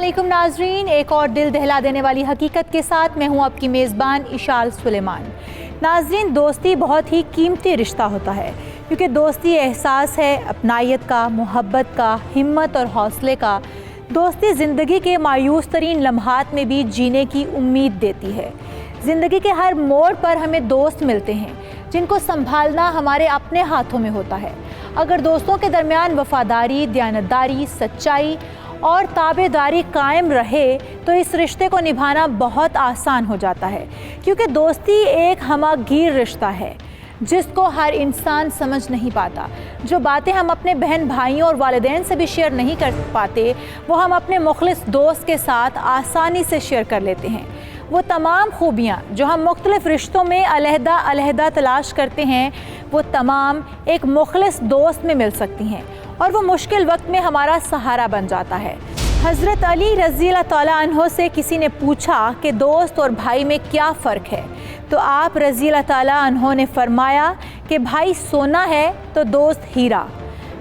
अस्सलामुअलैकुम नाजरीन, एक और दिल दहला देने वाली हकीकत के साथ मैं हूं आपकी मेज़बान इशाल सुलेमान। नाजरीन, दोस्ती बहुत ही कीमती रिश्ता होता है क्योंकि दोस्ती एहसास है अपनायत का, मोहब्बत का, हिम्मत और हौसले का। दोस्ती ज़िंदगी के मायूस तरीन लम्हात में भी जीने की उम्मीद देती है। ज़िंदगी के हर मोड़ पर हमें दोस्त मिलते हैं जिनको संभालना हमारे अपने हाथों में होता है। अगर दोस्तों के दरमियान वफ़ादारी, दयानतदारी, सच्चाई और ताबेदारी कायम रहे तो इस रिश्ते को निभाना बहुत आसान हो जाता है, क्योंकि दोस्ती एक हमागीर रिश्ता है जिसको हर इंसान समझ नहीं पाता। जो बातें हम अपने बहन भाइयों और वालिदैन से भी शेयर नहीं कर पाते वो हम अपने मुखलिस दोस्त के साथ आसानी से शेयर कर लेते हैं। वो तमाम खूबियाँ जो हम मुख्तलिफ रिश्तों में अलहदा अलहदा तलाश करते हैं वो तमाम एक मुखलिस दोस्त में मिल सकती हैं और वो मुश्किल वक्त में हमारा सहारा बन जाता है। हज़रत अली रज़ी अल्लाह तआला अन्हो से किसी ने पूछा कि दोस्त और भाई में क्या फ़र्क है, तो आप रज़ी अल्लाह तआला अन्हो ने फरमाया कि भाई सोना है तो दोस्त हीरा।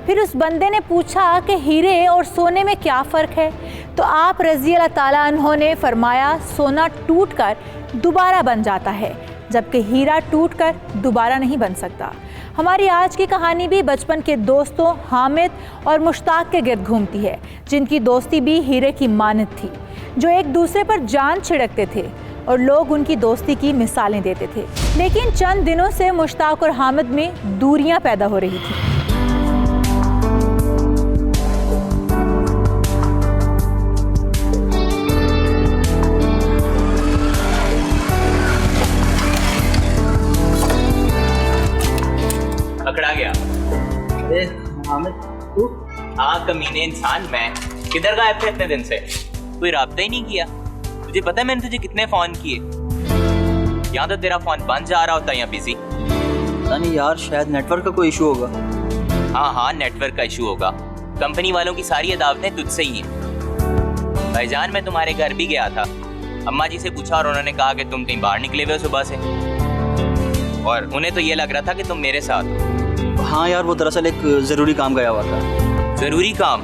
फिर उस बंदे ने पूछा कि हीरे और सोने में क्या फ़र्क है, तो आप रज़ी अल्लाह तआला अन्हो ने फरमाया सोना टूटकर दोबारा बन जाता है जबकि हीरा टूटकर दोबारा नहीं बन सकता। हमारी आज की कहानी भी बचपन के दोस्तों हामिद और मुश्ताक के गिर्द घूमती है, जिनकी दोस्ती भी हीरे की मानद थी, जो एक दूसरे पर जान छिड़कते थे और लोग उनकी दोस्ती की मिसालें देते थे। लेकिन चंद दिनों से मुश्ताक और हामिद में दूरियां पैदा हो रही थी। पकड़ा गया। अरे हामिद, तू? हाँ कमीने इंसान, मैं किधर गायब थे इतने दिन से? कोई राब्ता ही नहीं किया। तुझे पता है मैंने तुझे कितने फोन किए? यहाँ तो तेरा फोन बंद जा रहा होता है, यहाँ बिजी। पता नहीं यार, शायद नेटवर्क का कोई इशू होगा। हाँ नेटवर्क का इशू होगा। कंपनी वालों की सारी अदावतें तुझसे ही हैं। भाईजान मैं तुम्हारे घर भी गया था, अम्मा जी से पूछा और उन्होंने कहा कि तुम कहीं बाहर निकले हुए हो सुबह से, और उन्हें तो ये लग रहा था कि तुम मेरे साथ हो। हाँ यार, वो दरअसल एक ज़रूरी काम गया हुआ था। ज़रूरी काम?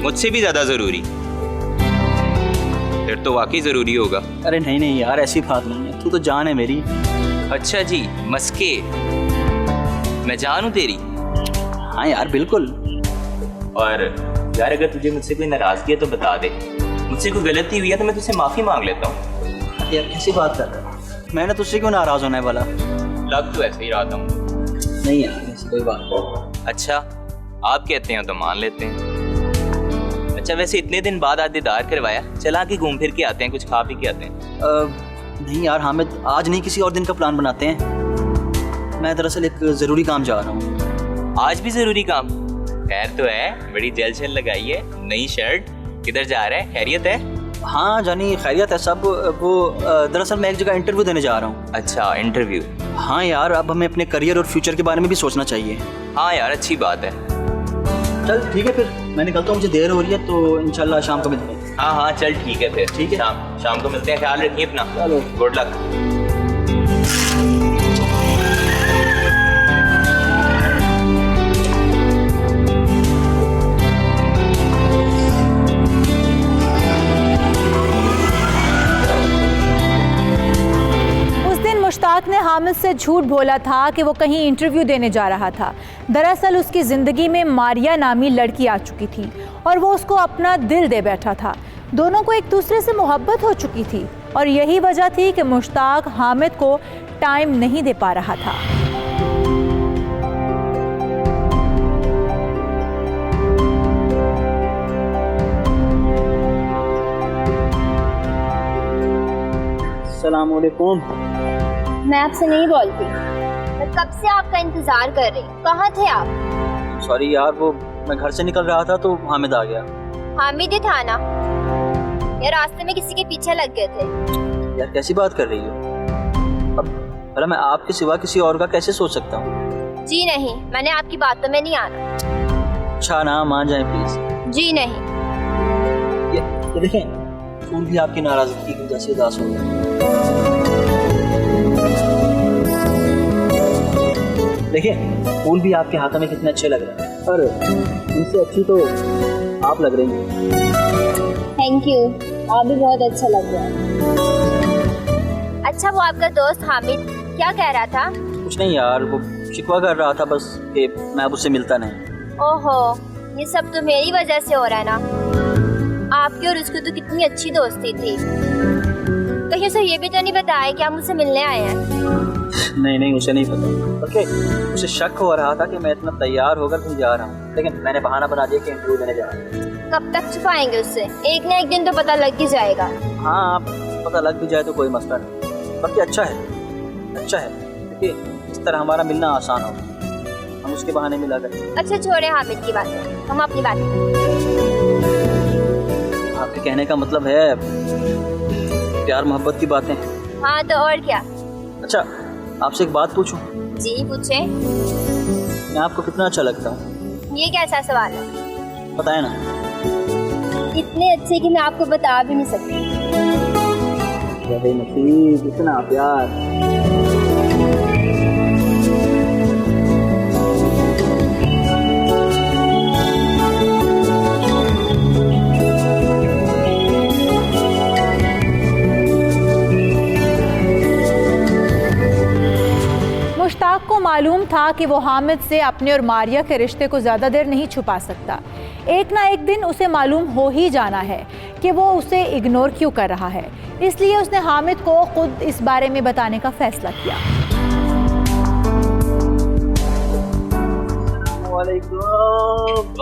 मुझसे भी ज़्यादा ज़रूरी? फिर तो वाकई ज़रूरी होगा। अरे नहीं नहीं यार, ऐसी बात नहीं है, तू तो जान है मेरी। अच्छा जी, मस्के, मैं जान हूँ तेरी? हाँ यार बिल्कुल। और यार अगर तुझे मुझसे कोई नाराज़गी है तो बता दे, मुझसे कोई गलती हुई है तो मैं तुझसे माफ़ी मांग लेता हूँ। यार कैसी बात कर रहा है? मैंने तुझसे क्यों नाराज़ होने वाला? लग तो ऐसे ही रहा था। नहीं यार, ऐसी कोई बात नहीं। अच्छा आप कहते हैं तो मान लेते हैं। अच्छा वैसे इतने दिन बाद आज दीदार करवाया, चला कि घूम फिर के आते हैं, कुछ खा पी के आते हैं। नहीं यार हामिद, आज नहीं, किसी और दिन का प्लान बनाते हैं। मैं दरअसल एक ज़रूरी काम जा रहा हूँ। आज भी ज़रूरी काम? खैर तो है, बड़ी जेल शेल लगाई है, नई शर्ट, किधर जा रहा है? खैरियत है? हाँ जानी खैरियत है सब। वो दरअसल मैं एक जगह इंटरव्यू देने जा रहा हूँ। अच्छा इंटरव्यू? हाँ यार, अब हमें अपने करियर और फ्यूचर के बारे में भी सोचना चाहिए। हाँ यार अच्छी बात है। चल ठीक है, फिर मैं निकलता हूँ, मुझे देर हो रही है, तो इंशाल्लाह शाम को मिलते हैं। हाँ चल ठीक है फिर। ठीक है, शाम को मिलते हैं। ख्याल रखिए अपना। चलो, गुड लक। मुश्ताक ने हामिद से झूठ बोला था कि वो कहीं इंटरव्यू देने जा रहा था। दरअसल उसकी ज़िंदगी में मारिया नामी लड़की आ चुकी थी और वो उसको अपना दिल दे बैठा था। दोनों को एक दूसरे से मोहब्बत हो चुकी थी और यही वजह थी कि मुश्ताक हामिद को टाइम नहीं दे पा रहा था। अस्सलाम वालेकुम। मैं आपसे नहीं बोलती, मैं कब से आपका इंतजार कर रही। कहाँ थे आप? सॉरी यार, वो मैं घर से निकल रहा था तो हामिद आ गया। हामिद ही था ना? यार रास्ते में किसी के पीछे लग गए थे। यार कैसी बात कर रही हो? अब भला मैं आपके सिवा किसी और का कैसे सोच सकता हूँ? जी नहीं, मैंने आपकी बातों में नहीं आना। अच्छा ना, मान जाए प्लीज। जी नहीं। ये देखें, फूल भी आपकी नाराजगी की वजह से उदास हो गया। देखिए फूल भी आपके हाथों में कितने अच्छे लग रहे हैं, पर इनसे अच्छी तो आप लग रही हैं। थैंक यू, आप भी बहुत अच्छा लग रहा है। अच्छा, वो आपका दोस्त हामिद क्या कह रहा था? कुछ नहीं यार, वो शिकवा कर रहा था बस कि मैं अब उससे मिलता नहीं। ओहो, ये सब तो मेरी वजह से हो रहा है ना। आपकी और उसकी तो कितनी अच्छी दोस्ती थी। कहीं उसे ये भी तो नहीं बताया कि आप मुझसे मिलने आए हैं? नहीं, उसे नहीं पता। ओके, उसे शक हो रहा था कि मैं इतना तैयार होकर कहीं जा रहा हूँ, लेकिन मैंने बहाना बना दिया कि इंटरव्यू देने जा रहा हूँ। कब तक छुपाएंगे उससे? एक ना एक दिन तो पता लग ही जाएगा। हाँ, आप पता लग भी जाए तो कोई मसला नहीं। बाकी अच्छा है क्योंकि इस तरह हमारा मिलना आसान हो, हम उसके बहाने मिला करें। अच्छा छोड़े हामिद की बातें, हम अपनी बात करें। आपके कहने का मतलब है प्यार मोहब्बत की बातें? हाँ तो और क्या। अच्छा, आपसे एक बात पूछूं? जी पूछे। मैं आपको कितना अच्छा लगता हूँ? ये कैसा सवाल है? बताए ना। इतने अच्छे कि मैं आपको बता भी नहीं सकती। नसीब, इतना प्यार। मुश्ताक को मालूम था कि वो हामिद से अपने और मारिया के रिश्ते को ज़्यादा देर नहीं छुपा सकता। एक ना एक दिन उसे मालूम हो ही जाना है कि वो उसे इग्नोर क्यों कर रहा है। इसलिए उसने हामिद को खुद इस बारे में बताने का फैसला किया।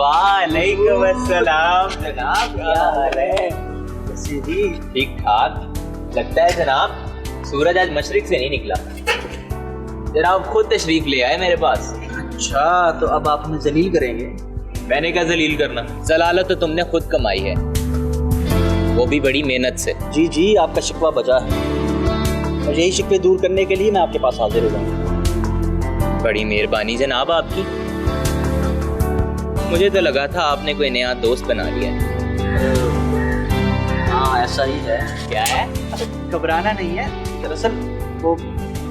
वालेकुम अस्सलाम जनाब, क्या हाल है? ठीक ठाक। लगता है जनाब सूरज आज मशरिक से नहीं निकला। जनाब खुद तशरीफ ले आए मेरे पास। अच्छा, तो अब आप हमें जलील करेंगे? मैंने क्या जलील करना, जलालत तो तुमने खुद कमाई है, वो भी बड़ी मेहनत से। जी, आपका शिकवा बजा है और यही शिकवे दूर करने के लिए मैं आपके पास हाजिर हो गया। बड़ी मेहरबानी जनाब आपकी। मुझे तो लगा था आपने कोई नया दोस्त बना लिया है। हाँ, ऐसा ही है। क्या है? घबराना नहीं है, दरअसल वो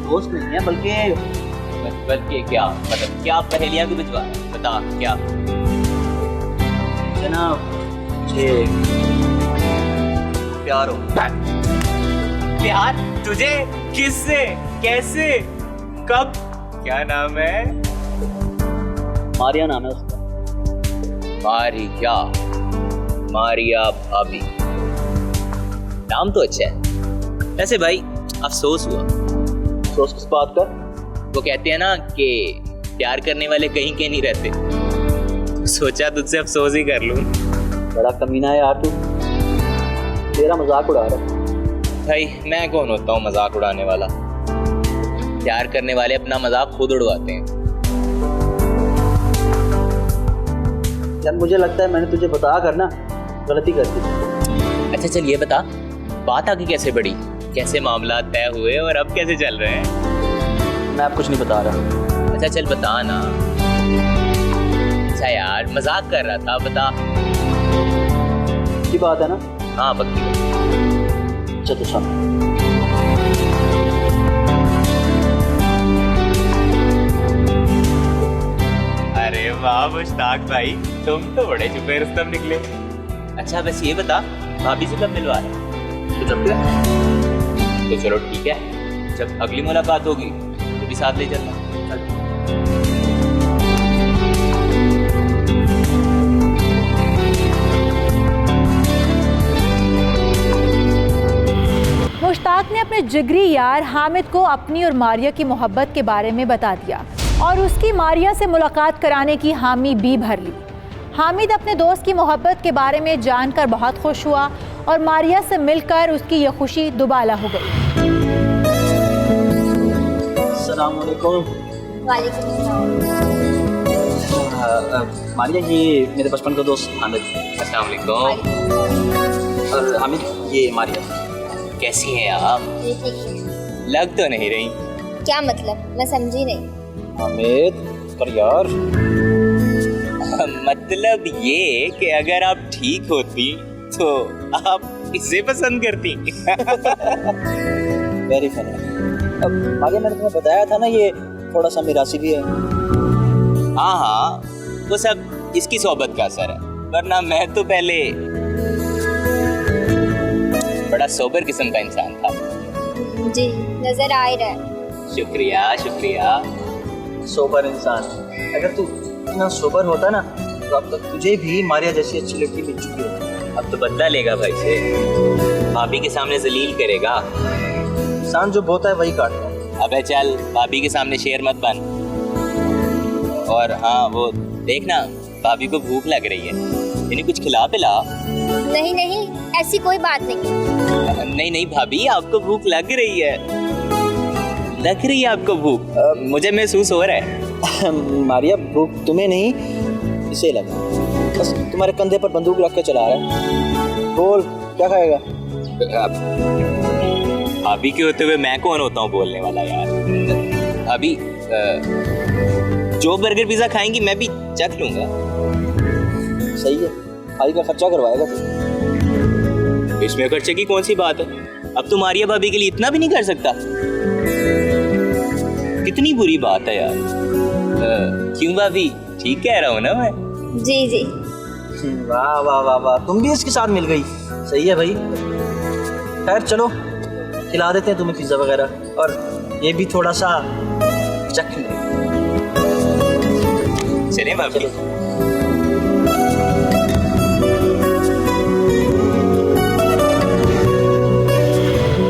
दोस्त नहीं है बल्कि क्या मतलब क्या पहेलियां क्यों भिजवा? बता क्या? जनाब मुझे प्यार हो। प्यार तुझे? किससे? कैसे? कब? क्या नाम है? मारिया नाम है उसका। मारिया भाभी, नाम तो अच्छा है। वैसे भाई अफसोस हुआ। अफसोस किस बात का? वो कहते हैं ना कि प्यार करने वाले कहीं के नहीं रहते। सोचा तुझसे अफसोस ही कर लूं। बड़ा कमीना है यार तू, तेरा मजाक उड़ा रहा है। भाई मैं कौन होता हूँ मजाक उड़ाने वाला? प्यार करने वाले अपना मजाक खुद उड़वाते हैं। यार मुझे लगता है मैंने तुझे बता कर ना गलती कर दी। अच्छा चल ये बता, बात आगे कैसे बढ़ी? कैसे मामला तय हुए और अब कैसे चल रहे हैं? मैं अब कुछ नहीं बता रहा। अच्छा चल बता ना। अच्छा यार मजाक कर रहा था, बता। की बात है ना? हाँ पक्की बात। अच्छा तो सुन। अरे वाह मुश्ताक भाई, तुम तो बड़े छुपे रुस्तम निकले। अच्छा बस ये बता, भाभी से कब मिलवा रहे? तो जब तो चलो ठीक है, जब अगली मुलाकात होगी तो भी साथ ले चलना। मुश्ताक ने अपने जिगरी यार हामिद को अपनी और मारिया की मोहब्बत के बारे में बता दिया और उसकी मारिया से मुलाकात कराने की हामी भी भर ली। हामिद अपने दोस्त की मोहब्बत के बारे में जानकर बहुत खुश हुआ और मारिया से मिलकर उसकी यह खुशी दुबाला हो गई। अस्सलाम वालेकुम। वालेकुम अस्सलाम। मारिया, ये मेरे बचपन का दोस्त हामिद। अस्सलाम वालेकुम। और हामिद ये मारिया। कैसी हैं आप? जी ठीक है। लग तो नहीं रही। क्या मतलब? मैं समझी नहीं। हामिद पर यार मतलब ये कि अगर आप ठीक होती तो आप इसे पसंद करती। Very funny. अब आगे मैंने तुम्हें बताया था ना, ये थोड़ा सा मिरासी भी है। हाँ हाँ, वो सब इसकी सोहबत का असर है। वरना मैं तो पहले बड़ा सोबर किस्म का इंसान था। जी नजर आ ही रहा है। शुक्रिया शुक्रिया। सोबर इंसान, अगर तू इतना सोबर होता ना तो अब तक तुझे भी मारिया जैसी अच्छी लड़की मिल चुकी होती। अब तो बदला लेगा भाई से, भाभी के सामने जलील करेगा। इंसान जो बोता है वही काटता है। अबे चल, भाभी के सामने शेर मत बन। और हाँ वो देखना, भाभी को भूख लग रही है, इन्हें कुछ खिला पिला। नहीं नहीं, ऐसी कोई बात नहीं। नहीं नहीं भाभी, आपको भूख लग रही है, लग रही है आपको भूख, मुझे महसूस हो रहा है। मारिया भूख तुम्हें नहीं, इसे लगा। बस तुम्हारे कंधे पर बंदूक रख के चला रहा है। बोल क्या खाएगा? भाभी के होते हुए मैं कौन होता हूँ बोलने वाला यार। अभी जो बर्गर पिज्जा खाएंगी मैं भी चख लूंगा। सही है, भाई का खर्चा करवाएगा तू। इसमें खर्चे की कौन सी बात है? अब तो मारिया भाभी के लिए इतना भी नहीं कर सकता? कितनी बुरी बात है यार। क्यों भाभी, ठीक कह रहा हूँ ना मैं? जी जी। वाह वाह वाह वाह, तुम भी इसके साथ मिल गई। सही है भाई। खैर चलो, खिला देते हैं तुम्हें पिज्जा वगैरह, और ये भी थोड़ा सा चख लो। चले भाभी।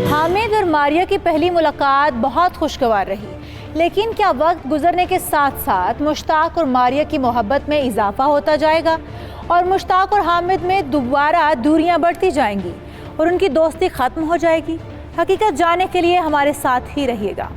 हामिद और मारिया की पहली मुलाकात बहुत खुशगवार रही, लेकिन क्या वक्त गुजरने के साथ साथ मुश्ताक और मारिया की मोहब्बत में इजाफा होता जाएगा और मुश्ताक और हामिद में दोबारा दूरियां बढ़ती जाएंगी और उनकी दोस्ती ख़त्म हो जाएगी? हकीकत जानने के लिए हमारे साथ ही रहिएगा।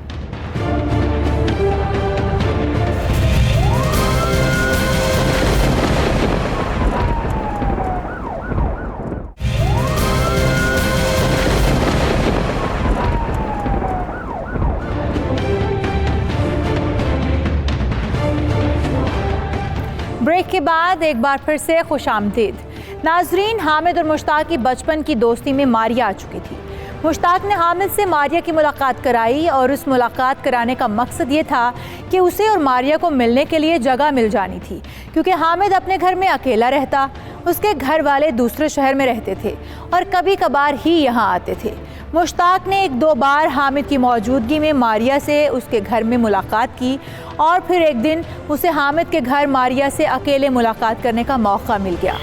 ब्रेक के बाद एक बार फिर से खुशामदीद। नाजरीन, हामिद और मुश्ताक की बचपन की दोस्ती में मारिया आ चुकी थी। मुश्ताक ने हामिद से मारिया की मुलाकात कराई और उस मुलाकात कराने का मकसद ये था कि उसे और मारिया को मिलने के लिए जगह मिल जानी थी, क्योंकि हामिद अपने घर में अकेला रहता, उसके घर वाले दूसरे शहर में रहते थे और कभी कभार ही यहाँ आते थे। मुश्ताक ने एक दो बार हामिद की मौजूदगी में मारिया से उसके घर में मुलाकात की और फिर एक दिन उसे हामिद के घर मारिया से अकेले मुलाकात करने का मौका मिल गया।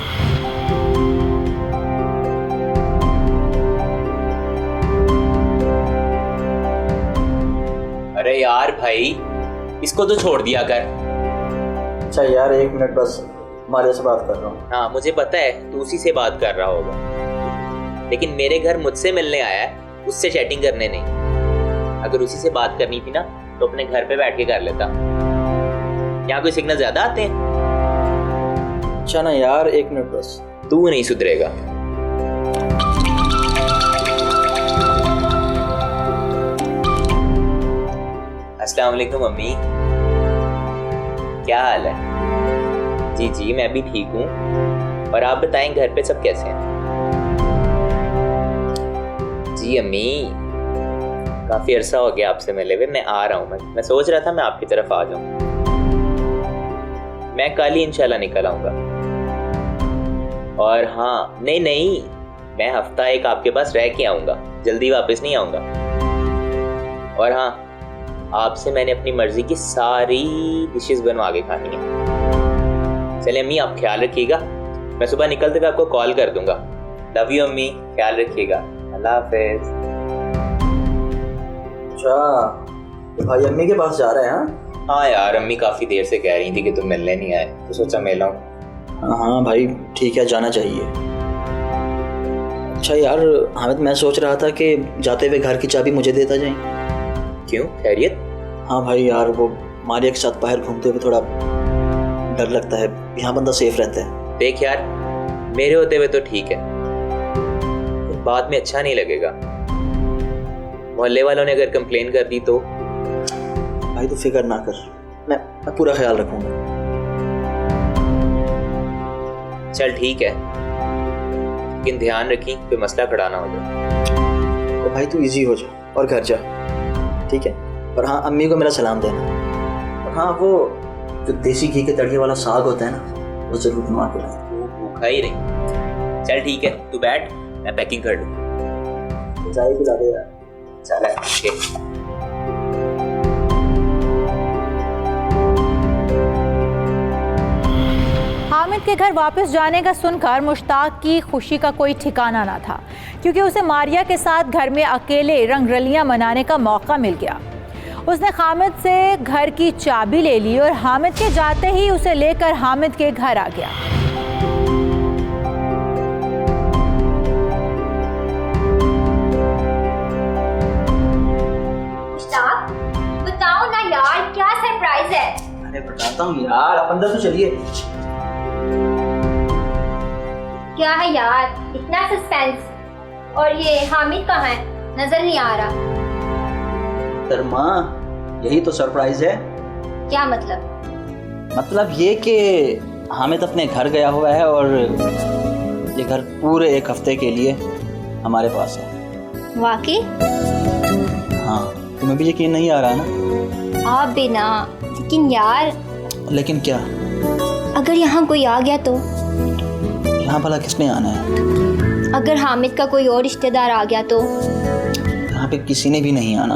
अरे यार भाई, इसको तो छोड़ दिया कर। अच्छा यार, एक मिनट बस, मारिया से बात कर रहा हूँ। हाँ मुझे पता है तू उसी से बात कर रहा होगा, लेकिन मेरे घर मुझसे मिलने आया है, उससे चैटिंग करने नहीं। अगर उसी से बात करनी थी ना तो अपने घर पे बैठ के कर लेता। यहाँ कोई सिग्नल ज्यादा आते हैं? अच्छा ना यार, एक मिनट बस। तू नहीं सुधरेगा। अस्सलाम वालेकुम मम्मी, क्या हाल है? जी जी मैं भी ठीक हूँ, और आप बताएं घर पे सब कैसे हैं? जी अम्मी, काफी अरसा हो गया आपसे मिले हुए, मैं आ रहा हूँ। मैं सोच रहा था मैं आपकी तरफ आ जाऊँ। मैं कल ही इंशाल्लाह निकल आऊंगा। और हाँ, नहीं, मैं हफ्ता एक आपके पास रह के आऊंगा, जल्दी वापस नहीं आऊंगा। और हाँ, आपसे मैंने अपनी मर्जी की सारी डिशेस बनवा के खानी है। चले अम्मी, आप ख्याल रखिएगा, मैं सुबह निकलते हुए आपको कॉल कर दूंगा। लव यू अम्मी, ख्याल रखिएगा, अल्लाह हाफिज। अच्छा, तो भाई अम्मी के पास जा रहे हैं? हाँ यार, अम्मी काफी देर से कह रही थी कि तुम मिलने नहीं आए, तो सोचा मिल आऊं। हाँ भाई ठीक है, जाना चाहिए। अच्छा यार हामिद, मैं सोच रहा था कि जाते हुए घर की चाबी मुझे देता जाए। क्यों, खैरियत? हाँ भाई यार, वो मारिया के साथ बाहर घूमते हुए थोड़ा डर लगता है, यहाँ बंदा सेफ रहता है। देख यार, मेरे होते हुए तो ठीक है, बाद में अच्छा नहीं लगेगा। मोहल्ले वालों ने अगर कंप्लेन कर दी तो? भाई तो फिक्र ना कर, मैं पूरा ख्याल रखूंगा। चल ठीक है, लेकिन ध्यान रखी कोई मसला खड़ा ना हो जाए। तो भाई तू इजी हो जा और घर जा, ठीक है? और हाँ, अम्मी को मेरा सलाम देना। और हाँ, वो जो देसी घी के तड़िए वाला साग होता है ना, वो जरूर बनवा के लाना। तू खा ही रही। चल ठीक है, तू बैठ, मैं पैकिंग कर लूँ। चाय पिला दे यार। चल ठीक है। हामिद के घर वापस जाने का सुनकर मुश्ताक की खुशी का कोई ठिकाना ना था, क्योंकि उसे मारिया के साथ घर में अकेले रंगरलियां मनाने का मौका मिल गया। उसने हामिद से घर की चाबी ले ली और हामिद के जाते ही उसे लेकर हामिद के घर आ गया। मुश्ताक, बताओ ना यार, क्या सरप्राइज है? अरे बताता हूँ यार, आप अंदर तो चलिए। क्या है यार, इतना सस्पेंस? और ये हामिद कहाँ है? नजर नहीं आ रहा। धर्मा, यही तो सरप्राइज है। क्या मतलब? मतलब ये कि हामिद अपने घर गया हुआ है और ये घर पूरे 1 हफ्ते के लिए हमारे पास है। वाकई? हाँ, तुम्हें भी यकीन नहीं आ रहा ना? आप भी ना, लेकिन यार। लेकिन क्या? अगर यहाँ कोई आ गया तो? यहाँ भला किसने आना है? अगर हामिद का कोई और रिश्तेदार आ गया तो? यहाँ पे किसी ने भी नहीं आना,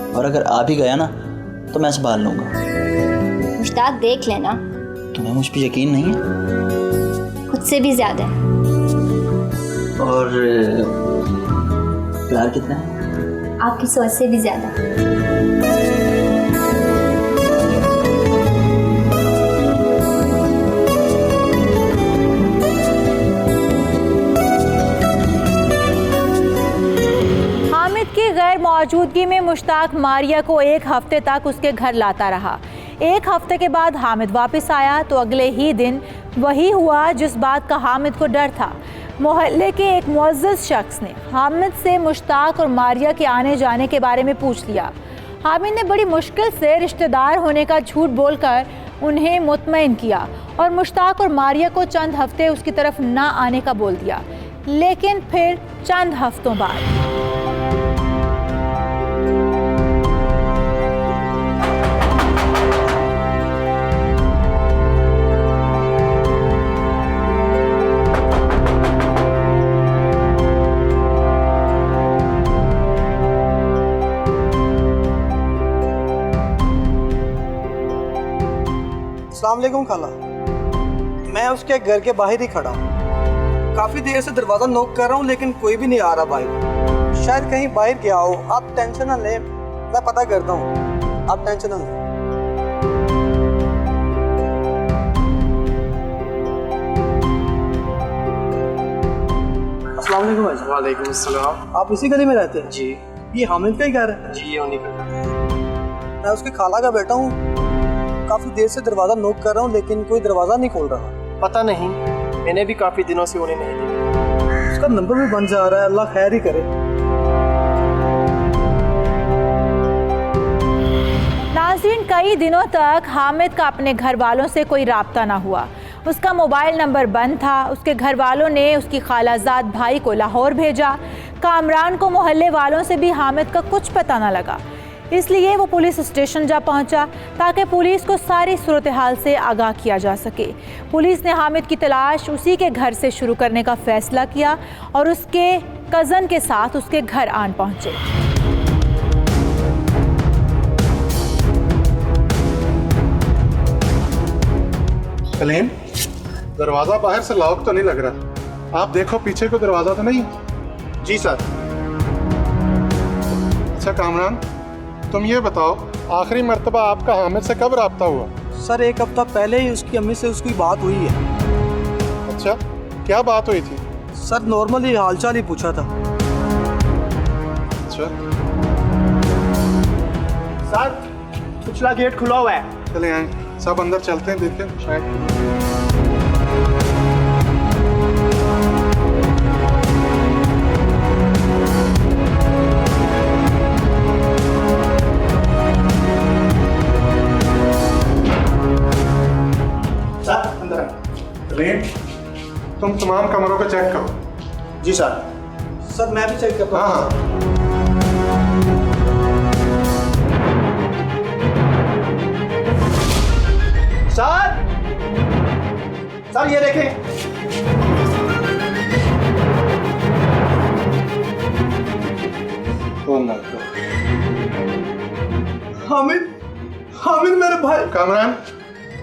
और अगर आ भी गया ना तो मैं संभाल लूँगा। मुश्ताक देख लेना। तुम्हें मुझ पे यकीन नहीं है? खुद से भी ज्यादा। और प्यार कितना है? आपकी सोच से भी ज्यादा। गैर मौजूदगी में मुश्ताक मारिया को 1 हफ्ते तक उसके घर लाता रहा। 1 हफ्ते के बाद हामिद वापस आया तो अगले ही दिन वही हुआ जिस बात का हामिद को डर था। मोहल्ले के एक मुअज़्ज़ज़ शख्स ने हामिद से मुश्ताक और मारिया के आने जाने के बारे में पूछ लिया। हामिद ने बड़ी मुश्किल से रिश्तेदार होने का झूठ बोलकर उन्हें मुतमईन किया और मुश्ताक और मारिया को चंद हफ्ते उसकी तरफ ना आने का बोल दिया। लेकिन फिर चंद हफ्तों बाद अस्सलाम वालेकुम खाला। मैं उसके घर के बाहर ही खड़ा हूँ। काफ़ी देर से दरवाज़ा नॉक कर रहा हूँ लेकिन कोई भी नहीं आ रहा बाहर। शायद कहीं बाहर गया हो। आप टेंशन ना लें, मैं पता करता हूँ, आप टेंशन ना लें। अस्सलाम वालेकुम भाई। वालेकुम अस्सलाम। आप इसी गली में रहते हैं? जी ये हामिद का ही घर है? जी, ये उन्हीं का। मैं उसके खाला का बेटा हूँ। काफ़ी देर से दरवाज़ा नॉक कर रहा हूँ लेकिन कोई दरवाज़ा नहीं खोल रहा। पता नहीं, मैंने भी काफ़ी दिनों से उन्हें नहीं देखा। उसका नंबर भी बंद जा रहा है, अल्लाह खैर ही करे। नाज़रीन, कई दिनों तक हामिद का अपने घर वालों से कोई राब्ता ना हुआ। उसका मोबाइल नंबर बंद था। उसके घर वालों ने उसकी खालाजाद भाई को लाहौर भेजा। कामरान को मोहल्ले वालों से भी हामिद का कुछ पता ना लगा, इसलिए वो पुलिस स्टेशन जा पहुंचा ताकि पुलिस को सारी सूरत हाल से आगाह किया जा सके। पुलिस ने हामिद की तलाश उसी के घर से शुरू करने का फैसला किया और उसके कज़न के साथ उसके घर आन पहुंचे। कलीम, दरवाजा बाहर से लॉक तो नहीं लग रहा। आप देखो पीछे को दरवाजा तो नहीं? जी सर। अच्छा कामरान, तुम ये बताओ, आखिरी मर्तबा आपका हामिद से कब रब्ता हुआ? सर 1 हफ्ता पहले ही उसकी अम्मी से उसकी बात हुई है। अच्छा, क्या बात हुई थी? सर नॉर्मली हालचाल ही पूछा था। अच्छा, सर पिछला गेट खुला हुआ है। चले आए, सब अंदर चलते हैं, देखें शायद। कलीम, तुम तमाम कमरों को चेक करो। जी सर। सर मैं भी चेक करता हूँ। हाँ, सर, सर ये देखें, हामिद, हामिद मेरे भाई। कामरान,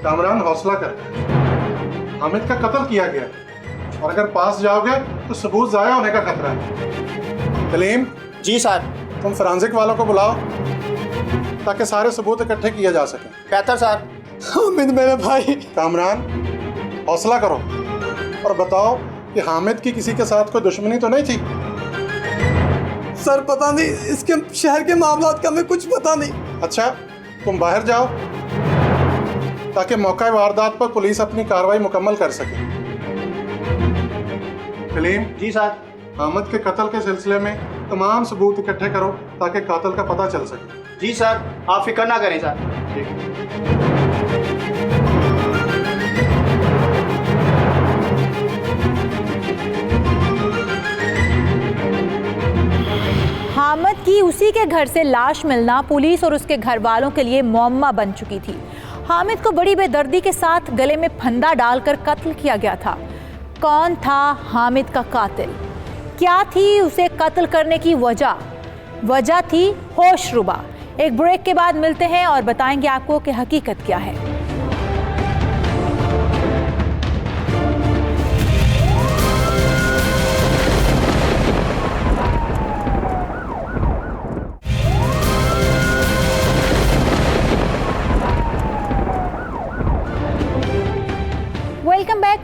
कामरान हौसला कर। हामिद का कत्ल किया गया और अगर पास जाओगे तो सबूत जाया होने का खतरा है। कलीम। जी सर। तुम फोरेंसिक वालों को बुलाओ ताकि सारे सबूत इकट्ठे किए जा सकें। बेहतर सर। हामिद मेरे भाई। कामरान, हौसला करो और बताओ कि हामिद की किसी के साथ कोई दुश्मनी तो नहीं थी? सर पता नहीं, इसके शहर के मामलात का हमें कुछ पता नहीं। अच्छा, तुम बाहर जाओ ताकि मौका वारदात पर पुलिस अपनी कार्रवाई मुकम्मल कर सके। कलीम। जी सर। हामिद के कत्ल के सिलसिले में तमाम सबूत इकट्ठे करो ताकि कातिल का पता चल सके। जी सर, आप फिक्र ना करें सर। हामिद की उसी के घर से लाश मिलना पुलिस और उसके घर वालों के लिए मुअम्मा बन चुकी थी। हामिद को बड़ी बेदर्दी के साथ गले में फंदा डालकर कत्ल किया गया था। कौन था हामिद का कातिल? क्या थी उसे कत्ल करने की वजह? वजह थी होशरुबा। एक ब्रेक के बाद मिलते हैं और बताएंगे आपको कि हकीकत क्या है। वेलकम बैक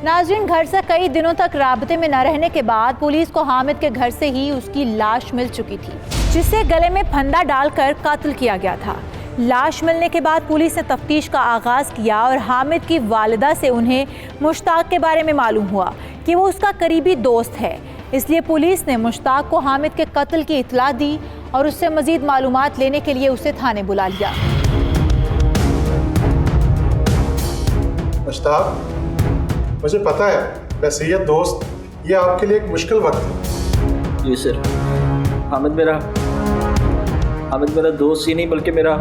नाजरीन, घर से कई दिनों तक राबते में न रहने के बाद पुलिस को हामिद के घर से ही उसकी लाश मिल चुकी थी, जिसे गले में फंदा डालकर कत्ल किया गया था। लाश मिलने के बाद पुलिस ने तफ्तीश का आगाज़ किया और हामिद की वालिदा से उन्हें मुश्ताक के बारे में मालूम हुआ कि वो उसका करीबी दोस्त है। इसलिए पुलिस ने मुश्ताक को हामिद के कत्ल की इत्तला दी और उससे मज़ीद मालूमात लेने के लिए उसे थाने बुला लिया। मुश्ताक, मुझे पता है वसीयत दोस्त ये आपके लिए एक मुश्किल वक्त है। जी सर, हामिद मेरा दोस्त ही नहीं बल्कि मेरा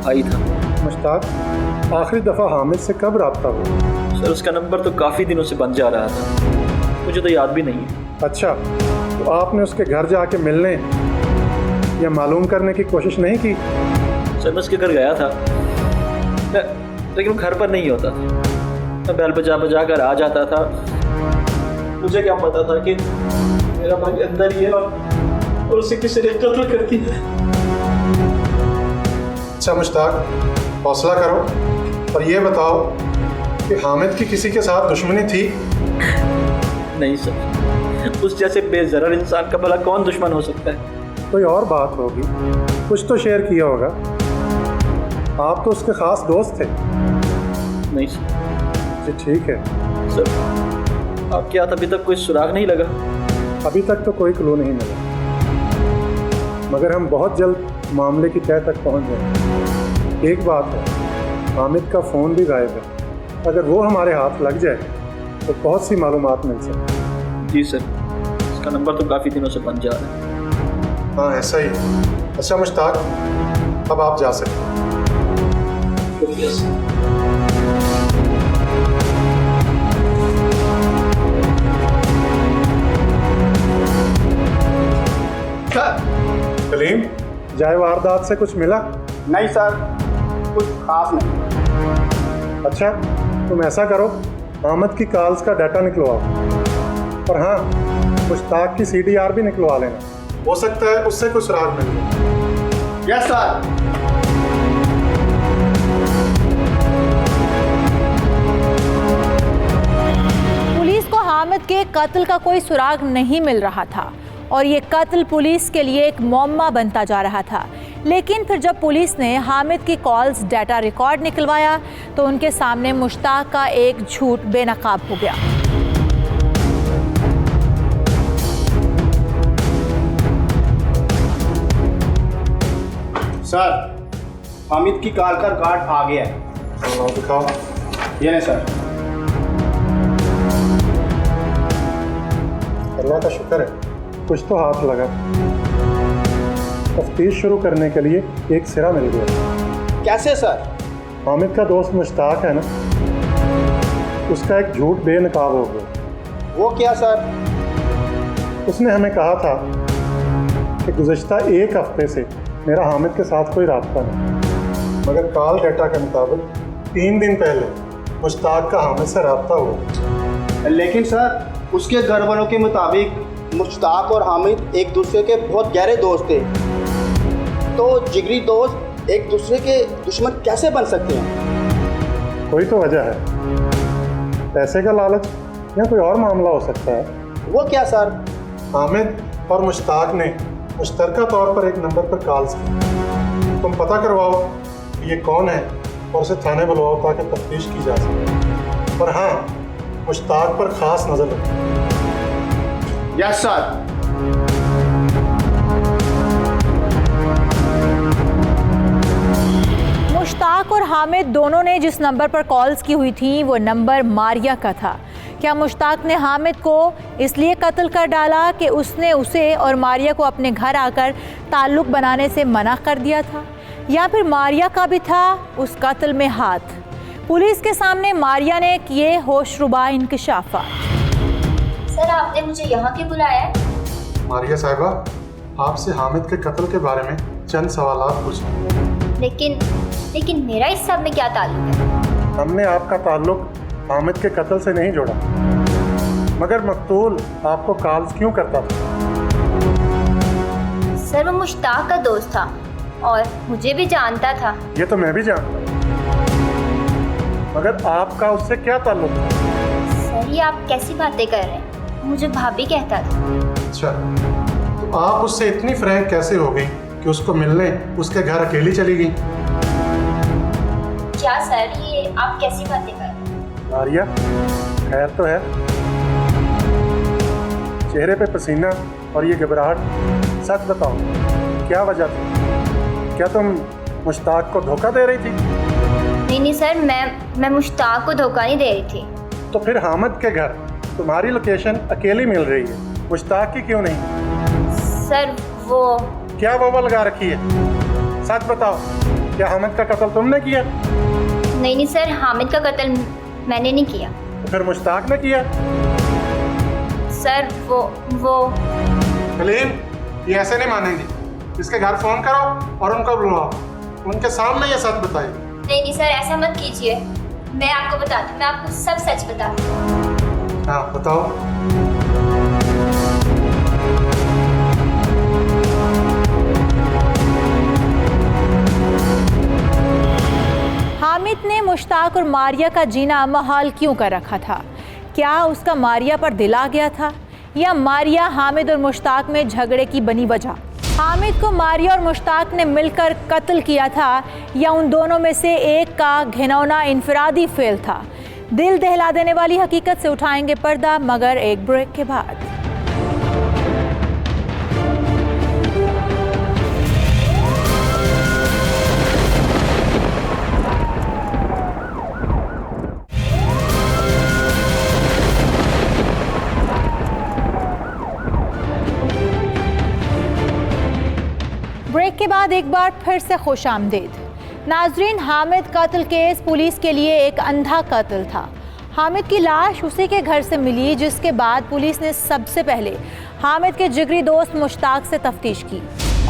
भाई था। मुश्ताक, आखिरी दफ़ा हामिद से कब रब्ता हुआ? सर उसका नंबर तो काफ़ी दिनों से बंद जा रहा था, मुझे तो याद भी नहीं है। अच्छा, तो आपने उसके घर जाके मिलने या मालूम करने की कोशिश नहीं की? सर मैं उसके घर गया था लेकिन वो घर पर नहीं होता था। मैं बैल बजा कर आ जाता था। मुझे क्या पता था कि मेरा भाई अंदर ही है और उसे किसी ने कत्ल कर दिया। अच्छा मुश्ताक, हौसला करो और ये बताओ कि हामिद की किसी के साथ दुश्मनी थी? नहीं सर, उस जैसे बेज़रर इंसान का भला कौन दुश्मन हो सकता है? कोई और बात होगी, कुछ तो शेयर किया होगा। आप तो उसके खास दोस्त थे। नहीं सर। जी ठीक है सर, आपके हाथ अभी तक कोई सुराग नहीं लगा? अभी तक तो कोई क्लू नहीं मिला, मगर हम बहुत जल्द मामले की तह तक पहुंच जाएंगे। एक बात है, हामिद का फ़ोन भी गायब है। अगर वो हमारे हाथ लग जाए तो बहुत सी मालूमात मिल सकती। जी सर, इसका नंबर तो काफ़ी दिनों से बंद जा रहा है। हाँ ऐसा ही। अच्छा मुश्ताक, अब आप जा सकते हैं। कलीम, जाए वारदात से कुछ मिला? नहीं सर, कुछ खास नहीं। अच्छा, तुम ऐसा करो, हामिद की कॉल्स का डाटा निकलवाओ और हाँ, मुश्ताक की CDR भी निकलवा लेना। हो सकता है उससे कुछ सुराग मिल जाए। Yes sir. पुलिस को हामिद के कत्ल का कोई सुराग नहीं मिल रहा था और ये कत्ल पुलिस के लिए एक मुअम्मा बनता जा रहा था। लेकिन फिर जब पुलिस ने हामिद की कॉल्स डाटा रिकॉर्ड निकलवाया तो उनके सामने मुश्ताक का एक झूठ बेनकाब हो गया। सर, हामिद की कार का रिकॉर्ड आ गया है। दिखाओ। ये नहीं सर। अल्लाह का शुक्र है, कुछ तो हाथ लगा। तफ्तीश शुरू करने के लिए एक सिरा मिल गया। कैसे सर? हामिद का दोस्त मुश्ताक है ना, उसका एक झूठ बेनकाब हो गया। वो क्या सर? उसने हमें कहा था कि गुज़श्ता एक हफ्ते से मेरा हामिद के साथ कोई रास्ता नहीं, मगर कॉल डाटा के मुताबिक 3 दिन पहले मुश्ताक का हामिद से रब्ता हुआ। लेकिन सर उसके घर वालों के मुताबिक मुश्ताक और हामिद एक दूसरे के बहुत गहरे दोस्त थे, तो जिगरी दोस्त एक दूसरे के दुश्मन कैसे बन सकते हैं? कोई तो वजह है, पैसे का लालच या कोई और मामला हो सकता है। वो क्या सर? हामिद और मुश्ताक ने मुश्तरका तौर पर एक नंबर पर कॉल्स की। तुम पता करवाओ कि ये कौन है और उसे थाने बुलवाओ ताकि तफ्तीश की जा सके। और हाँ, मुश्ताक पर खास नजर रखो। Yes sir. मुश्ताक और हामिद दोनों ने जिस नंबर पर कॉल्स की हुई थी वो नंबर मारिया का था। क्या मुश्ताक ने हामिद को इसलिए कत्ल कर डाला कि उसने उसे और मारिया को अपने घर आकर ताल्लुक़ बनाने से मना कर दिया था, या फिर मारिया का भी था उस कत्ल में हाथ? पुलिस के सामने मारिया ने किए होशरुबा इंकशाफात। सर आपने मुझे यहाँ क्यों बुलाया है? मारिया साहिबा, आपसे हामिद के कत्ल के बारे में चंद सवालात पूछे। लेकिन मेरा इस सब में क्या ताल्लुक है? हमने आपका ताल्लुक हामिद के कत्ल से नहीं जोड़ा, मगर मकतूल आपको कॉल्स क्यों करता था? सर वो मुश्ताक का दोस्त था और मुझे भी जानता था। ये तो मैं भी जानता हूँ, मगर आपका उससे क्या ताल्लुक था? सर ये आप कैसी बातें कर रहे हैं? मुझे भाभी कहता था। अच्छा, तो आप उससे इतनी फ्रैंक कैसे हो गई कि उसको मिलने उसके घर अकेली चली गई? क्या सर ये आप कैसी बातें कर रहे हैं? मारिया, खैर तो है? चेहरे पे पसीना और ये घबराहट, सच बताओ क्या वजह थी? क्या तुम मुश्ताक को धोखा दे रही थी? नहीं सर, मैं मुश्ताक को धोखा नहीं दे रही थी। तो फिर हामिद के घर तुम्हारी लोकेशन अकेली मिल रही है, मुश्ताक की क्यों नहीं? सर वो क्या वो लगा रखी है? सच बताओ, क्या हामिद का कत्ल तुमने किया? नहीं सर, हामिद का कत्ल मैंने नहीं किया। तो फिर मुश्ताक ने किया? सर वो कलीम, ये ऐसे नहीं मानेंगे। इसके घर फोन करो और उनको बुलाओ, उनके सामने ये सच बताइए। नहीं सर, ऐसा मत कीजिए, मैं आपको बताती हूँ, मैं आपको सब सच बताती हूँ। हाँ बताओ। हामिद ने मुश्ताक और मारिया का जीना महाल क्यों कर रखा था? क्या उसका मारिया पर दिल आ गया था, या मारिया हामिद और मुश्ताक में झगड़े की बनी वजह? हामिद को मारिया और मुश्ताक ने मिलकर कत्ल किया था, या उन दोनों में से एक का घिनौना इनफरादी फेल था? दिल दहला देने वाली हकीकत से उठाएंगे पर्दा, मगर एक ब्रेक के बाद। ब्रेक के बाद एक बार फिर से खुश आमदीद। नाजरीन, हामिद कत्ल केस पुलिस के लिए एक अंधा कत्ल था। हामिद की लाश उसी के घर से मिली, जिसके बाद पुलिस ने सबसे पहले हामिद के जिगरी दोस्त मुश्ताक से तफ्तीश की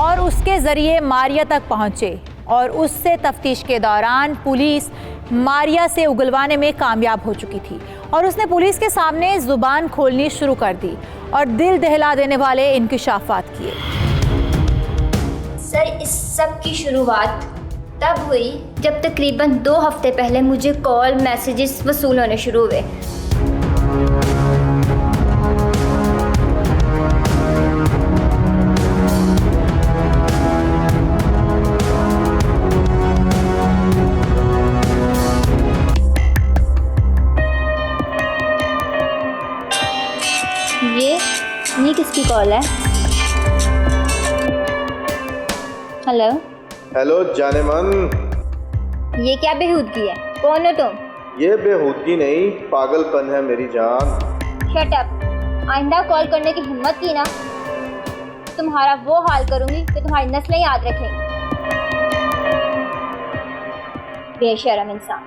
और उसके ज़रिए मारिया तक पहुँचे, और उससे तफ्तीश के दौरान पुलिस मारिया से उगलवाने में कामयाब हो चुकी थी और उसने पुलिस के सामने ज़ुबान खोलनी शुरू कर दी और दिल दहला देने वाले इंकशाफात किए। सर इस सब की शुरुआत तब हुई जब तकरीबन 2 हफ्ते पहले मुझे कॉल मैसेजेस वसूल होने शुरू हुए। ये किसकी कॉल है? हेलो हेलो जाने मन, ये क्या बेहूदगी है? कौन हो तुम? ये बेहूदगी नहीं, पागलपन है मेरी जान। Shut up. आइंदा कॉल करने की हिम्मत की ना, तुम्हारा वो हाल करूंगी कि तुम्हारी नस्लें याद रखेंगी। बेशरम इंसान,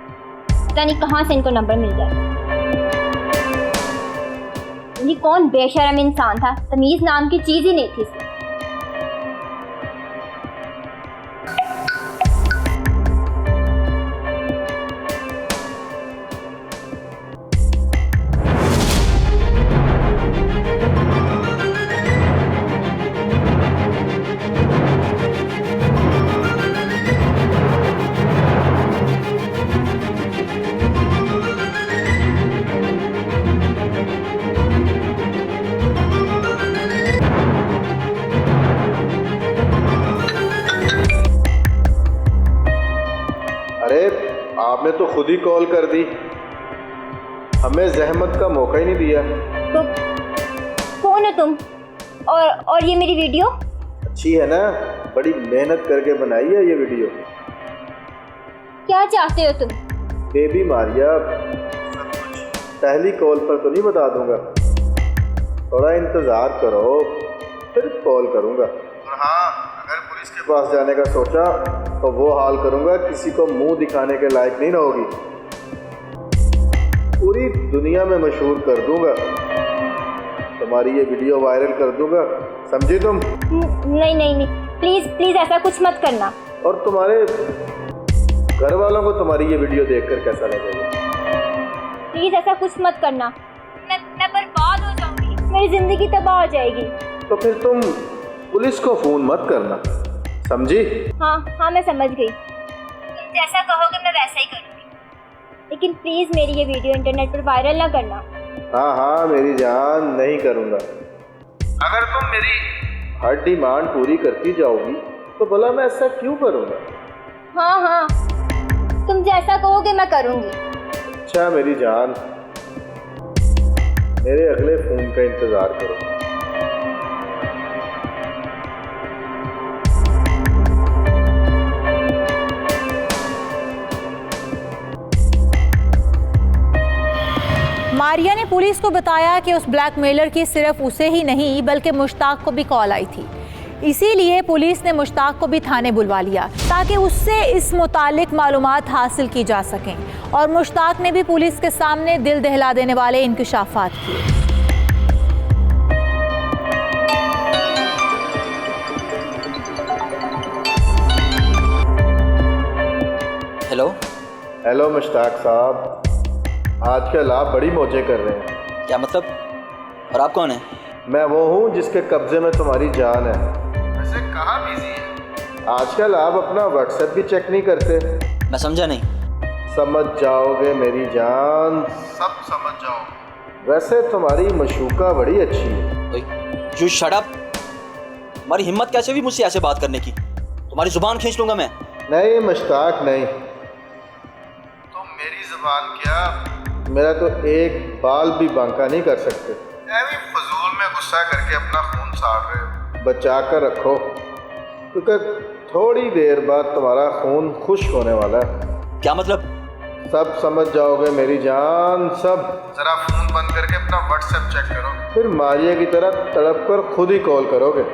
पता नहीं कहाँ से इनको नंबर मिल जाए। ये कौन बेशरम इंसान था? तमीज नाम की चीज ही नहीं थी इसमें। अरे आपने तो खुद ही कॉल कर दी, हमें जहमत का मौका ही नहीं दिया। तो कौन हो तुम? और ये मेरी वीडियो? अच्छी है ना, बड़ी मेहनत करके बनाई है ये वीडियो। क्या चाहते हो तुम? बेबी मारिया, पहली कॉल पर तो नहीं बता दूंगा, थोड़ा इंतज़ार करो, फिर कॉल करूंगा। और हाँ, अगर पुलिस के पास जाने का सोचा तो वो हाल करूंगा किसी को मुंह दिखाने के लायक नहीं होगी, पूरी दुनिया में मशहूर कर दूंगा, तुम्हारी ये वीडियो वायरल कर दूंगा, समझी तुम? नहीं नहीं नहीं, प्लीज प्लीज ऐसा कुछ मत करना। और तुम्हारे घर वालों को तुम्हारी ये वीडियो देखकर कैसा लगेगा? प्लीज ऐसा कुछ मत करना, मैं बर्बाद हो जाऊंगी, मेरी जिंदगी तबाह हो जाएगी। तो फिर तुम पुलिस को फोन मत करना, समझी? हाँ मैं समझ गई, तुम जैसा कहोगे मैं वैसा ही करूँगी, लेकिन प्लीज मेरी ये वीडियो इंटरनेट पर वायरल ना करना। हाँ मेरी जान, नहीं करूँगा। अगर तुम मेरी हर डिमांड पूरी करती जाओगी तो भला मैं ऐसा क्यों करूँगा? हाँ तुम जैसा कहोगे मैं करूँगी। अच्छा मेरी जान, मेरे अगले फोन का इंतज़ार करो। मारिया ने पुलिस को बताया कि उस ब्लैकमेलर की सिर्फ उसे ही नहीं बल्कि मुश्ताक को भी कॉल आई थी। इसीलिए पुलिस ने मुश्ताक को भी थाने बुलवा लिया ताकि उससे इस मुतालिक मालूमात हासिल की जा सकें। और मुश्ताक ने भी पुलिस के सामने दिल दहला देने वाले इंकशाफात किए। हेलो मुश्ताक साहब, आजकल आप बड़ी मौजें कर रहे हैं। क्या मतलब? और आप कौन हैं? मैं वो हूँ जिसके कब्जे में तुम्हारी जान है। वैसे कहाँ बिजी है आजकल? आप अपना व्हाट्सएप भी चेक नहीं करते। मैं समझा नहीं। समझ जाओगे मेरी जान, सब समझ जाओगे। वैसे तुम्हारी मशूका बड़ी अच्छी है। You shut up. तुम्हारी हिम्मत कैसे हुई मुझसे ऐसे बात करने की? तुम्हारी जुबान खींच लूंगा मैं। नहीं मुश्ताक नहीं, तुम मेरी जुबान क्या, मेरा तो एक बाल भी बांका नहीं कर सकते। ऐवी फजूल में गुस्सा करके अपना खून साड़ रहे हो, बचा कर रखो, क्योंकि थोड़ी देर बाद तुम्हारा खून खुश्क होने वाला है। क्या मतलब? सब समझ जाओगे मेरी जान, सब। जरा फोन बंद करके अपना व्हाट्सएप चेक करो, फिर मारिया की तरह तड़प कर खुद ही कॉल करोगे।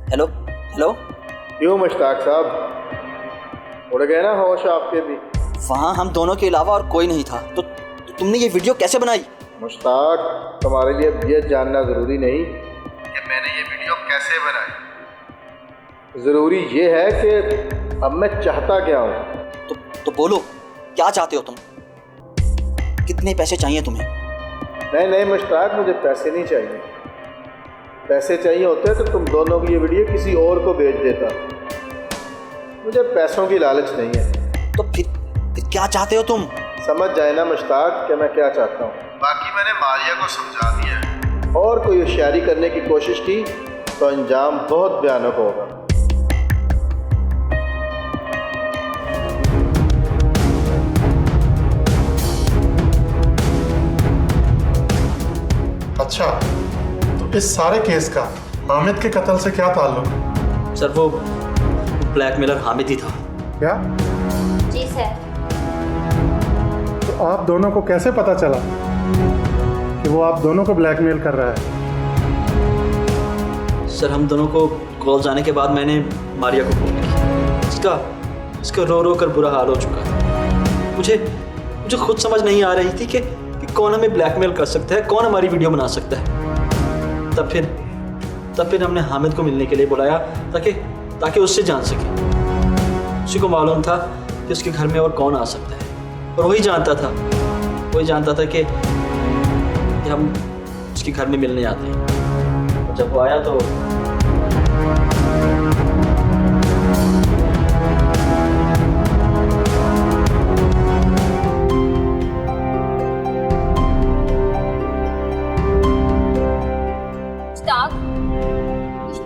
Hello hello. क्यों मुश्ताक साहब, उड़ गए ना होश आपके भी? वहाँ हम दोनों के अलावा और कोई नहीं था, तो तुमने ये वीडियो कैसे बनाई? मुश्ताक, तुम्हारे लिए ये जानना ज़रूरी नहीं कि मैंने ये वीडियो कैसे बनाई। ज़रूरी ये है कि अब मैं चाहता क्या हूँ। तो बोलो, क्या चाहते हो तुम? कितने पैसे चाहिए तुम्हें? नहीं मुश्ताक, मुझे पैसे नहीं चाहिए। पैसे चाहिए होते तो तुम दोनों की ये वीडियो किसी और को भेज देता। मुझे पैसों की लालच नहीं है। तो फिर क्या चाहते हो तुम? समझ जाए ना मुश्ताक कि मैं क्या चाहता हूँ। बाकी मैंने मारिया को समझा दिया है, और कोई होशियारी करने की कोशिश की तो अंजाम बहुत भयानक होगा। अच्छा, तो इस सारे केस का हामिद के कत्ल से क्या ताल्लुक? सर वो ब्लैकमेलर हामिद ही था। क्या? जी सर। तो आप दोनों को कैसे पता चला कि वो आप दोनों को ब्लैकमेल कर रहा है? सर हम दोनों को कॉल जाने के बाद मैंने मारिया को कॉल की। इसका रो रो कर बुरा हाल हो चुका था। मुझे खुद समझ नहीं आ रही थी कि कौन हमें ब्लैकमेल कर सकता है, कौन हमारी वीडियो बना सकता है। तब फिर हमने हामिद को मिलने के लिए बुलाया ताकि उससे जान सके। उसी को मालूम था कि उसके घर में और कौन आ सकता है, और वही जानता था कि हम उसके घर में मिलने आते हैं। और जब वो आया तो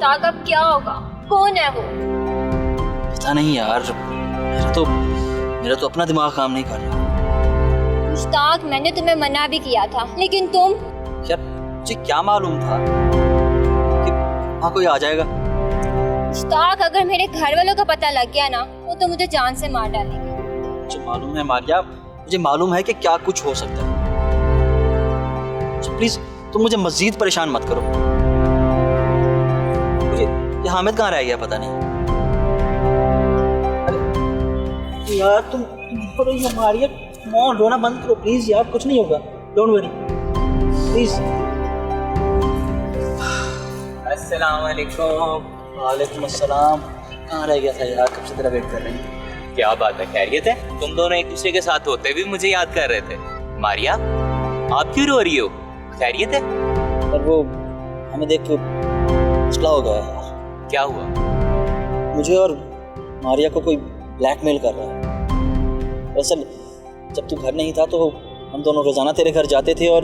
मुश्ताक अब क्या होगा? कौन है वो? पता नहीं यार, मेरा तो अपना दिमाग काम नहीं कर रहा। मुश्ताक, मैंने तुम्हें मना भी किया था, लेकिन तुम... यार मुझे क्या मालूम था कि वहाँ कोई आ जाएगा। मुश्ताक, अगर मेरे घर वालों का पता लग गया ना, वो तो मुझे जान से मार डालेंगे। मुझे मालूम है मारिया, मुझे मालूम है कि क्या कुछ हो सकता है। प्लीज तुम मुझे मजीद परेशान मत करो। मुझे ये हामिद कहाँ रह गया पता नहीं। अरे यार तुम करो ये मारिया, मौन रोना बंद करो प्लीज यार, कुछ नहीं होगा, डोंट वरी प्लीज। अस्सलाम वालेकुम। वालेकुम अस्सलाम। कहाँ रह गया था यार, कब से तेरा वेट कर रहे हैं। क्या बात है, खैरियत है? तुम दोनों एक दूसरे के साथ होते भी मुझे याद कर रहे थे। मारिया, आप क्यों रो रही हो? खैरियत है? पर वो हमें देख मसला हो गया यार। क्या हुआ? मुझे और मारिया को कोई ब्लैकमेल कर रहा है। दरअसल जब तू घर नहीं था तो हम दोनों रोजाना तेरे घर जाते थे और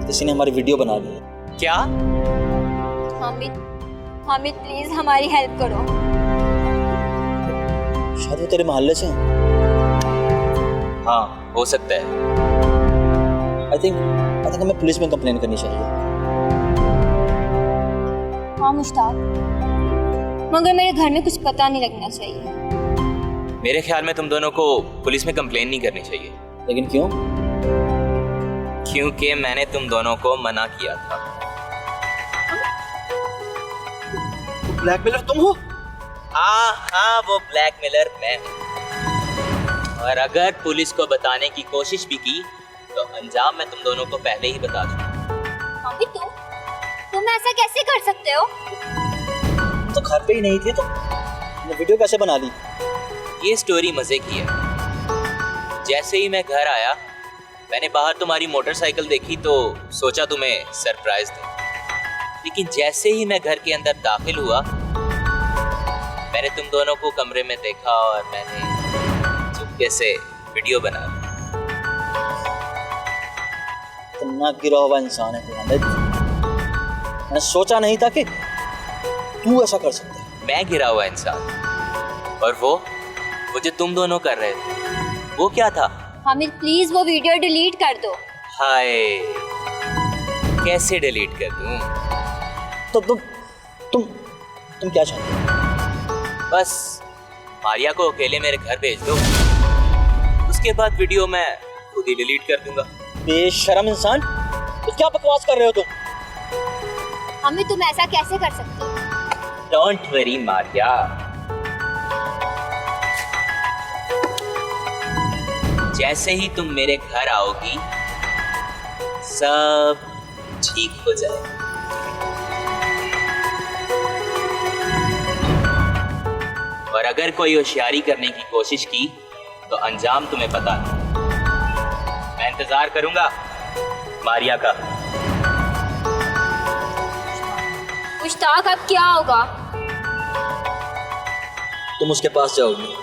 किसी ने हमारी वीडियो बना ली। क्या? हामिद प्लीज हमारी हेल्प करो। शायद वो तेरे मोहल्ले से हैं। हाँ, हो सकता है। आई थिंक हमें पुलिस में कंप्लेन करनी चाहिए। हाँ मुश्ताक, मगर मेरे घर में कुछ पता नहीं लगना चाहिए। मेरे ख्याल में तुम दोनों को पुलिस में कंप्लेन नहीं करनी चाहिए। लेकिन क्यों? क्योंकि मैंने तुम दोनों को मना किया था। ब्लैकमेलर तुम हो? हाँ, वो ब्लैकमेलर मैं हूँ। और अगर पुलिस को बताने की कोशिश भी की तो अंजाम मैं तुम दोनों को पहले ही बता दूँ। हामिद, तुम ऐसा कैसे कर सकते हो? तो घर पे ही नहीं थे तो वीडियो कैसे बना ली? ये स्टोरी मजे की है। जैसे ही मैं घर आया, मैंने बाहर तुम्हारी मोटरसाइकिल देखी तो सोचा तुम्हें सरप्राइज दूं। लेकिन जैसे ही मैं घर के अंदर दाखिल हुआ, मैंने तुम दोनों को कमरे में देखा और मैंने चुपके से वीडियो बना ली। तुम ना गिरा हुआ इंसान है हामिद। मैंने सोचा नहीं था कि तू ऐसा कर सकता है। मैं गिरा हुआ इंसान? और वो जो तुम दोनों कर रहे थे, वो क्या था? हामिद प्लीज वो वीडियो डिलीट कर दो। हाय, कैसे डिलीट कर दूं? तो तुम क्या चाहते हो? बस मारिया को अकेले मेरे घर भेज दो, उसके बाद वीडियो मैं खुद ही डिलीट कर दूंगा। बेशरम इंसान, तो क्या बकवास कर रहे हो तुम? हामिद तुम ऐसा कैसे कर सकते हो? डोंट वरी मारिया, जैसे ही तुम मेरे घर आओगी सब ठीक हो जाएगा। और अगर कोई होशियारी करने की कोशिश की तो अंजाम तुम्हें पता है। मैं इंतजार करूंगा मारिया का। मुश्ताक अब क्या होगा? तुम उसके पास जाओगी।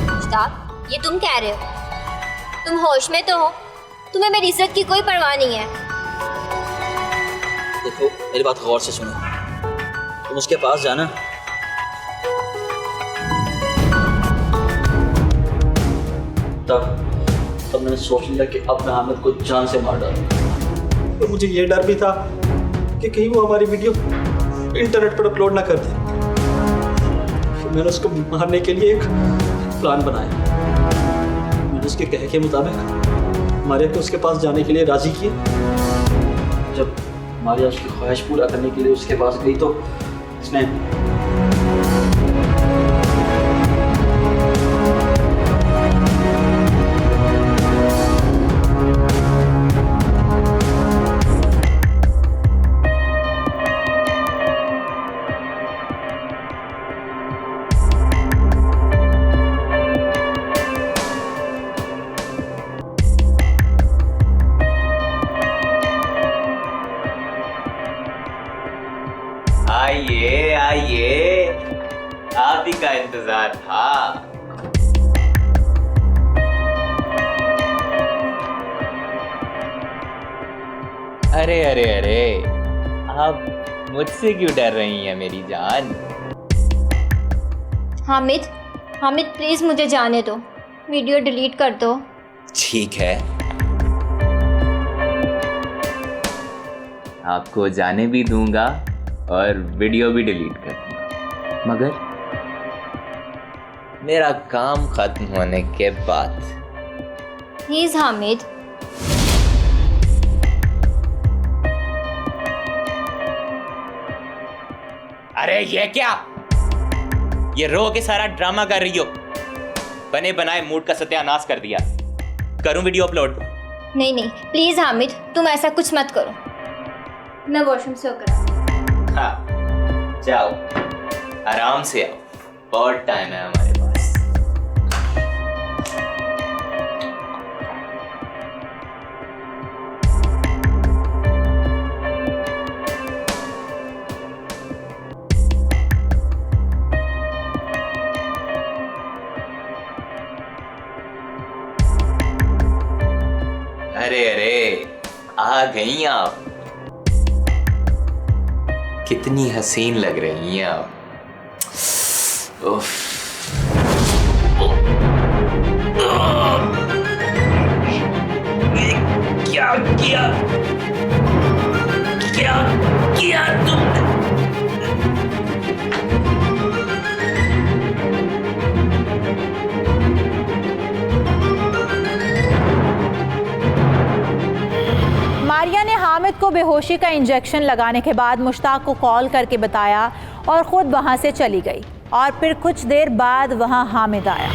मुश्ताक ये तुम कह रहे हो? तुम होश में तो हो? तुम्हें मेरी इज्जत की कोई परवाह नहीं है। देखो मेरी बात गौर से सुनो, तुम उसके पास जाना, तब मैंने सोच लिया कि अब मैं हामिद को जान से मार डालूं। तो मुझे ये डर भी था कि कहीं वो हमारी वीडियो इंटरनेट पर अपलोड ना कर दे। फिर मैंने उसको मारने के लिए एक प्लान बनाया। मैंने उसके कहे के मुताबिक मारिया को उसके पास जाने के लिए राजी किया। जब मारिया उसकी ख्वाहिश पूरा करने के लिए उसके पास गई तो उसने आइए, आप ही का इंतजार था। अरे आप मुझसे क्यों डर रही है मेरी जान? हामिद, हामिद प्लीज मुझे जाने दो, वीडियो डिलीट कर दो। ठीक है, आपको जाने भी दूंगा और वीडियो भी डिलीट कर दूंगा, मगर मेरा काम खत्म होने के बाद। प्लीज हामिद। अरे ये क्या, ये रो के सारा ड्रामा कर रही हो? बने बनाए मूड का सत्यानाश कर दिया। करूं वीडियो अपलोड? नहीं नहीं प्लीज हामिद, तुम ऐसा कुछ मत करो। मैं वॉशरूम से होकर हाँ जाओ, आराम से आओ, बहुत टाइम है हमारे पास। अरे अरे आ गई आप, कितनी हसीन लग रही हैं आप। उफ। क्या किया, क्या किया तुमने? मारिया ने हामिद को बेहोशी का इंजेक्शन लगाने के बाद मुश्ताक को कॉल करके बताया और ख़ुद वहाँ से चली गई और फिर कुछ देर बाद वहाँ हामिद आया।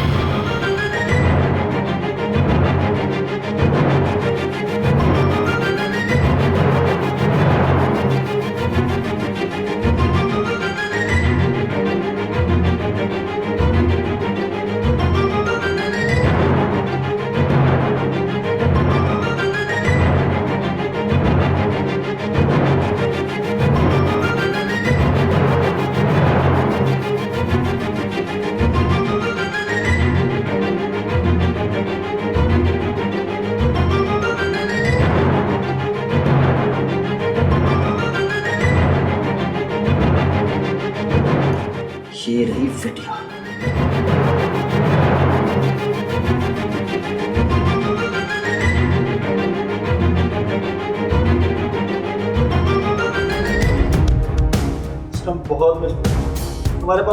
ये रही वीडियो। हम बहुत मजबूर, हमारे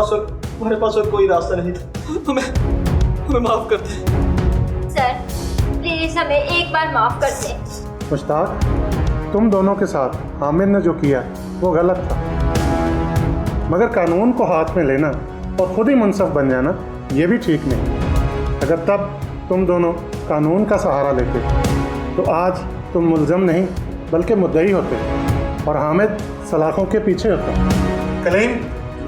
पास और कोई रास्ता नहीं था। हमें माफ कर दे सर, प्लीज हमें एक बार माफ कर दें। मुश्ताक, तुम दोनों के साथ हामिद ने जो किया वो गलत था, मगर कानून को हाथ में लेना और खुद ही मुनसफ बन जाना ये भी ठीक नहीं। अगर तब तुम दोनों कानून का सहारा लेते तो आज तुम मुल्ज़म नहीं बल्कि मुद्दई होते और हामिद सलाखों के पीछे होता। कलीम,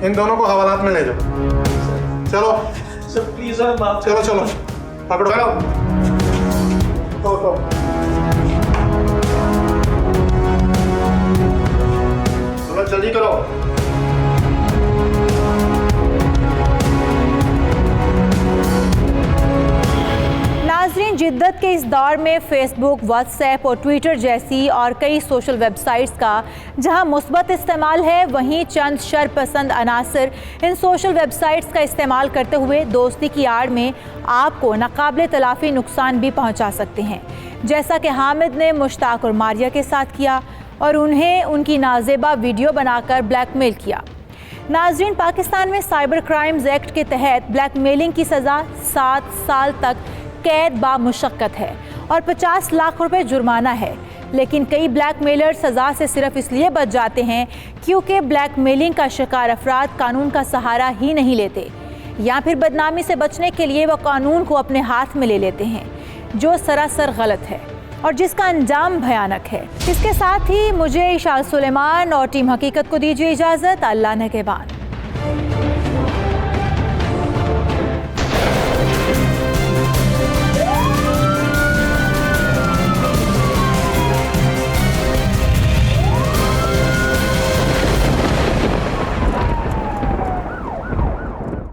इन दोनों को हवालात में ले जाओ। चलो सर, प्लीज हमें माफ। चलो चलो पकड़ो। तो चलो जल्दी करो। नाज़रीन, जिद्दत के इस दौर में फेसबुक, व्हाट्सएप और ट्विटर जैसी और कई सोशल वेबसाइट्स का जहां मुस्बत इस्तेमाल है, वहीं चंद शरपसंद अनासर इन सोशल वेबसाइट्स का इस्तेमाल करते हुए दोस्ती की आड़ में आपको नाकाबिले तलाफ़ी नुकसान भी पहुंचा सकते हैं, जैसा कि हामिद ने मुश्ताक और मारिया के साथ किया और उन्हें उनकी नाजेबा वीडियो बनाकर ब्लैकमेल किया। नाज़रीन, पाकिस्तान में साइबर क्राइम्स एक्ट के तहत ब्लैकमेलिंग की सज़ा 7 साल तक कैद बामुशक्कत है और 50 लाख रुपए जुर्माना है। लेकिन कई ब्लैकमेलर सज़ा से सिर्फ इसलिए बच जाते हैं क्योंकि ब्लैकमेलिंग का शिकार अफराद कानून का सहारा ही नहीं लेते, या फिर बदनामी से बचने के लिए वह कानून को अपने हाथ में ले लेते हैं, जो सरासर गलत है और जिसका अंजाम भयानक है। इसके साथ ही मुझे इशाल सुलेमान और टीम हकीकत को दीजिए इजाज़त। अल्लाह निगहबान।